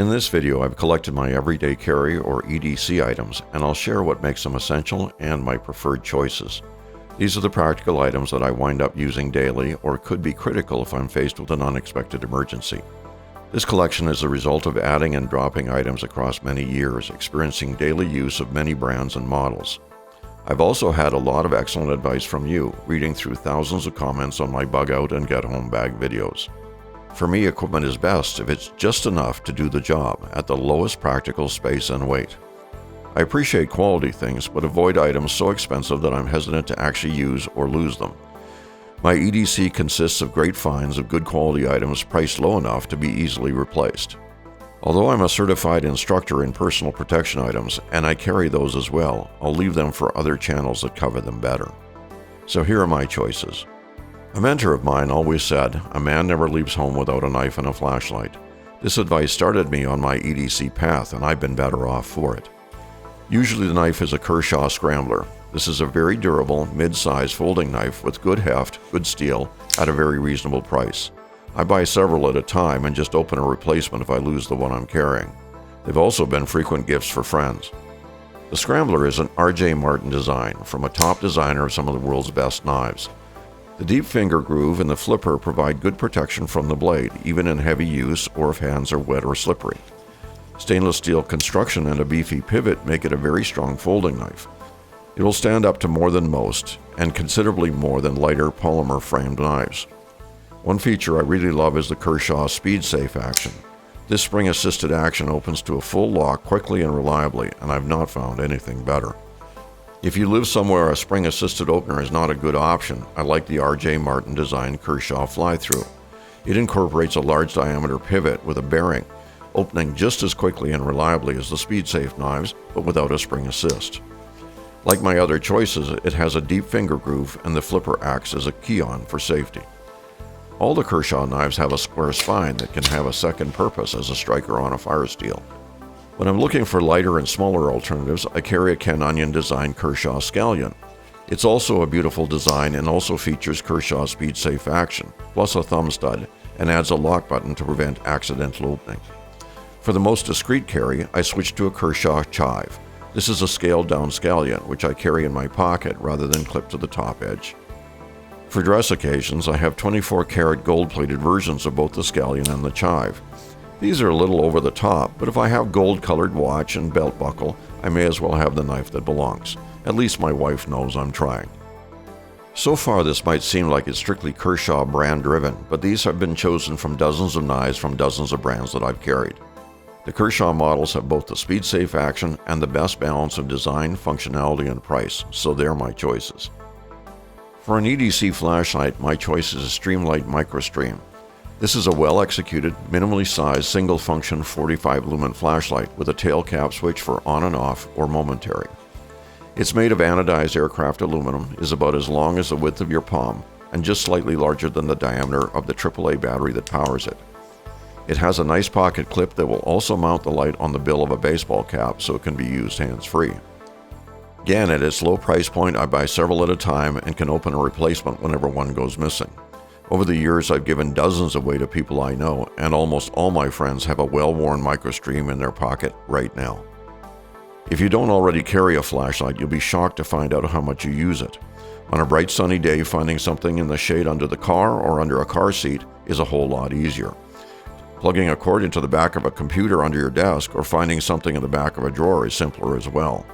In this video, I've collected my everyday carry or EDC items, and I'll share what makes them essential and my preferred choices. These are the practical items that I wind up using daily or could be critical if I'm faced with an unexpected emergency. This collection is the result of adding and dropping items across many years, experiencing daily use of many brands and models. I've also had a lot of excellent advice from you, reading through thousands of comments on my bug out and get home bag videos. For me, equipment is best if it's just enough to do the job at the lowest practical space and weight. I appreciate quality things, but avoid items so expensive that I'm hesitant to actually use or lose them. My EDC consists of great finds of good quality items priced low enough to be easily replaced. Although I'm a certified instructor in personal protection items, and I carry those as well, I'll leave them for other channels that cover them better. So here are my choices. A mentor of mine always said, "A man never leaves home without a knife and a flashlight." This advice started me on my EDC path, and I've been better off for it. Usually the knife is a Kershaw Scrambler. This is a very durable, mid-size folding knife with good heft, good steel, at a very reasonable price. I buy several at a time and just open a replacement if I lose the one I'm carrying. They've also been frequent gifts for friends. The Scrambler is an R.J. Martin design from a top designer of some of the world's best knives. The deep finger groove and the flipper provide good protection from the blade, even in heavy use or if hands are wet or slippery. Stainless steel construction and a beefy pivot make it a very strong folding knife. It will stand up to more than most, and considerably more than lighter polymer framed knives. One feature I really love is the Kershaw Speed Safe action. This spring-assisted action opens to a full lock quickly and reliably, and I've not found anything better. If you live somewhere a spring-assisted opener is not a good option, I like the R.J. Martin designed Kershaw fly-through. It incorporates a large diameter pivot with a bearing, opening just as quickly and reliably as the Speed-Safe knives, but without a spring assist. Like my other choices, it has a deep finger groove, and the flipper acts as a key-on for safety. All the Kershaw knives have a square spine that can have a second purpose as a striker on a fire steel. When I'm looking for lighter and smaller alternatives, I carry a Ken Onion designed Kershaw Scallion. It's also a beautiful design and also features Kershaw Speed Safe action, plus a thumb stud, and adds a lock button to prevent accidental opening. For the most discreet carry, I switched to a Kershaw Chive. This is a scaled down scallion, which I carry in my pocket rather than clipped to the top edge. For dress occasions, I have 24-karat gold-plated versions of both the scallion and the chive. These are a little over the top, but if I have gold-colored watch and belt buckle, I may as well have the knife that belongs. At least my wife knows I'm trying. So far, this might seem like it's strictly Kershaw brand-driven, but these have been chosen from dozens of knives from dozens of brands that I've carried. The Kershaw models have both the speed-safe action and the best balance of design, functionality, and price, so they're my choices. For an EDC flashlight, my choice is a Streamlight MicroStream. This is a well-executed, minimally sized, single-function 45-lumen flashlight with a tail cap switch for on and off or momentary. It's made of anodized aircraft aluminum, is about as long as the width of your palm, and just slightly larger than the diameter of the AAA battery that powers it. It has a nice pocket clip that will also mount the light on the bill of a baseball cap so it can be used hands-free. Again, at its low price point, I buy several at a time and can open a replacement whenever one goes missing. Over the years, I've given dozens away to people I know, and almost all my friends have a well-worn MicroStream in their pocket right now. If you don't already carry a flashlight, you'll be shocked to find out how much you use it. On a bright sunny day, finding something in the shade under the car or under a car seat is a whole lot easier. Plugging a cord into the back of a computer under your desk or finding something in the back of a drawer is simpler as well.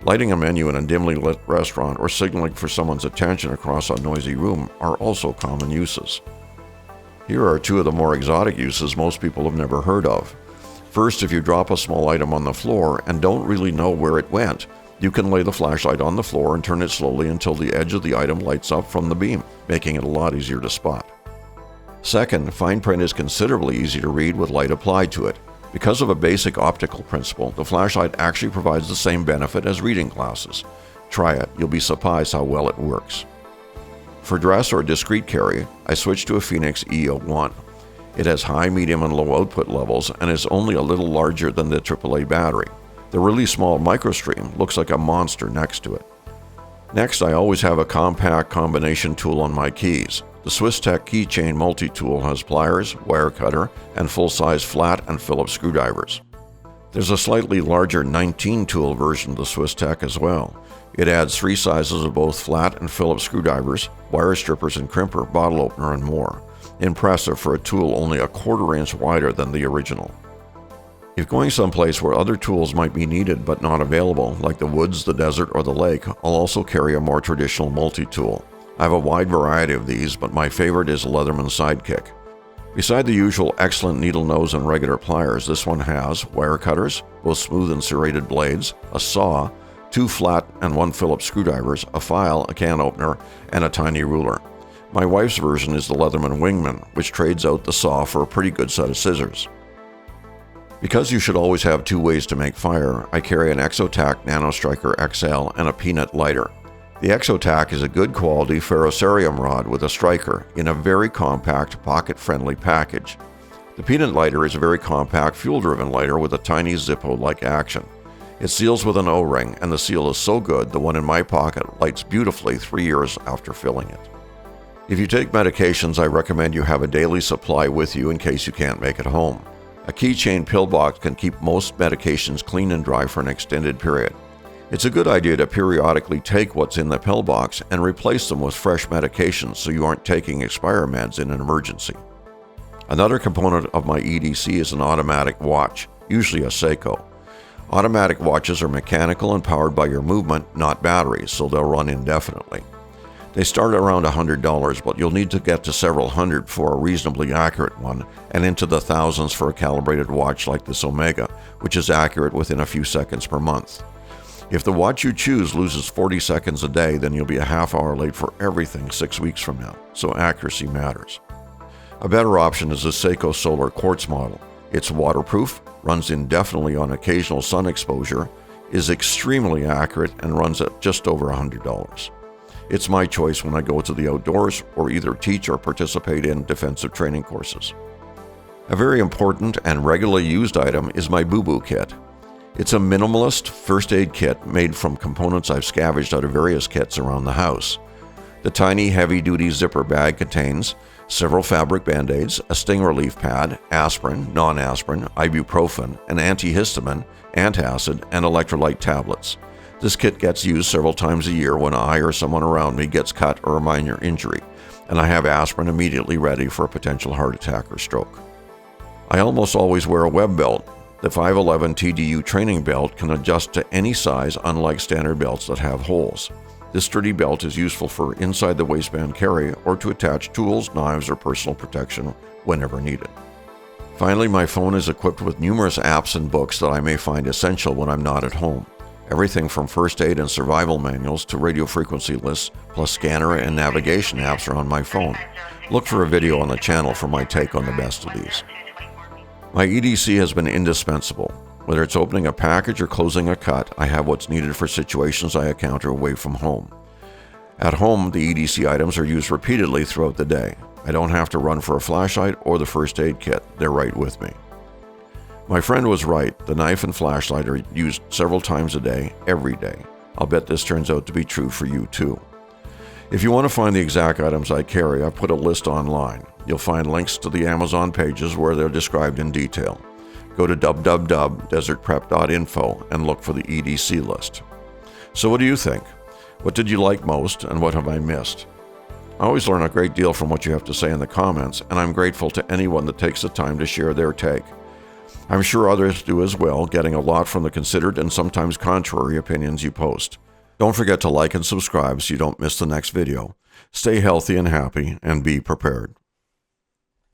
Lighting a menu in a dimly lit restaurant or signaling for someone's attention across a noisy room are also common uses. Here are two of the more exotic uses most people have never heard of. First, if you drop a small item on the floor and don't really know where it went, you can lay the flashlight on the floor and turn it slowly until the edge of the item lights up from the beam, making it a lot easier to spot. Second, fine print is considerably easy to read with light applied to it. Because of a basic optical principle, the flashlight actually provides the same benefit as reading glasses. Try it, you'll be surprised how well it works. For dress or discreet carry, I switched to a Phoenix E01. It has high, medium, and low output levels and is only a little larger than the AAA battery. The really small MicroStream looks like a monster next to it. Next, I always have a compact combination tool on my keys. The SwissTech Keychain Multi-Tool has pliers, wire cutter, and full-size flat and Phillips screwdrivers. There's a slightly larger 19-tool version of the SwissTech as well. It adds 3 sizes of both flat and Phillips screwdrivers, wire strippers and crimper, bottle opener, and more. Impressive for a tool only a 1/4 inch wider than the original. If going someplace where other tools might be needed but not available, like the woods, the desert, or the lake, I'll also carry a more traditional multi-tool. I have a wide variety of these, but my favorite is a Leatherman Sidekick. Beside the usual excellent needle nose and regular pliers, this one has wire cutters, both smooth and serrated blades, a saw, 2 flat and 1 Phillips screwdrivers, a file, a can opener, and a tiny ruler. My wife's version is the Leatherman Wingman, which trades out the saw for a pretty good set of scissors. Because you should always have 2 ways to make fire, I carry an Exotac Nano Striker XL and a peanut lighter. The Exotac is a good quality ferrocerium rod with a striker in a very compact, pocket-friendly package. The peanut lighter is a very compact, fuel-driven lighter with a tiny Zippo-like action. It seals with an O-ring, and the seal is so good the one in my pocket lights beautifully 3 years after filling it. If you take medications, I recommend you have a daily supply with you in case you can't make it home. A keychain pill box can keep most medications clean and dry for an extended period. It's a good idea to periodically take what's in the pill box and replace them with fresh medications so you aren't taking expire meds in an emergency. Another component of my EDC is an automatic watch, usually a Seiko. Automatic watches are mechanical and powered by your movement, not batteries, so they'll run indefinitely. They start around $100, but you'll need to get to several hundred for a reasonably accurate one, and into the thousands for a calibrated watch like this Omega, which is accurate within a few seconds per month. If the watch you choose loses 40 seconds a day, then you'll be a half hour late for everything 6 weeks from now, so accuracy matters. A better option is the Seiko Solar Quartz model. It's waterproof, runs indefinitely on occasional sun exposure, is extremely accurate, and runs at just over $100. It's my choice when I go to the outdoors or either teach or participate in defensive training courses. A very important and regularly used item is my Boo-Boo kit. It's a minimalist first aid kit made from components I've scavenged out of various kits around the house. The tiny heavy-duty zipper bag contains several fabric band-aids, a sting relief pad, aspirin, non-aspirin, ibuprofen, an antihistamine, antacid, and electrolyte tablets. This kit gets used several times a year when I or someone around me gets cut or a minor injury, and I have aspirin immediately ready for a potential heart attack or stroke. I almost always wear a web belt. The 511 TDU training belt can adjust to any size, unlike standard belts that have holes. This sturdy belt is useful for inside the waistband carry or to attach tools, knives, or personal protection whenever needed. Finally, my phone is equipped with numerous apps and books that I may find essential when I'm not at home. Everything from first aid and survival manuals to radio frequency lists, plus scanner and navigation apps are on my phone. Look for a video on the channel for my take on the best of these. My EDC has been indispensable. Whether it's opening a package or closing a cut, I have what's needed for situations I encounter away from home. At home, the EDC items are used repeatedly throughout the day. I don't have to run for a flashlight or the first aid kit. They're right with me. My friend was right. The knife and flashlight are used several times a day, every day. I'll bet this turns out to be true for you too. If you want to find the exact items I carry, I've put a list online. You'll find links to the Amazon pages where they're described in detail. Go to www.desertprep.info and look for the EDC list. So what do you think? What did you like most and what have I missed? I always learn a great deal from what you have to say in the comments, and I'm grateful to anyone that takes the time to share their take. I'm sure others do as well, getting a lot from the considered and sometimes contrary opinions you post. Don't forget to like and subscribe so you don't miss the next video. Stay healthy and happy, and be prepared.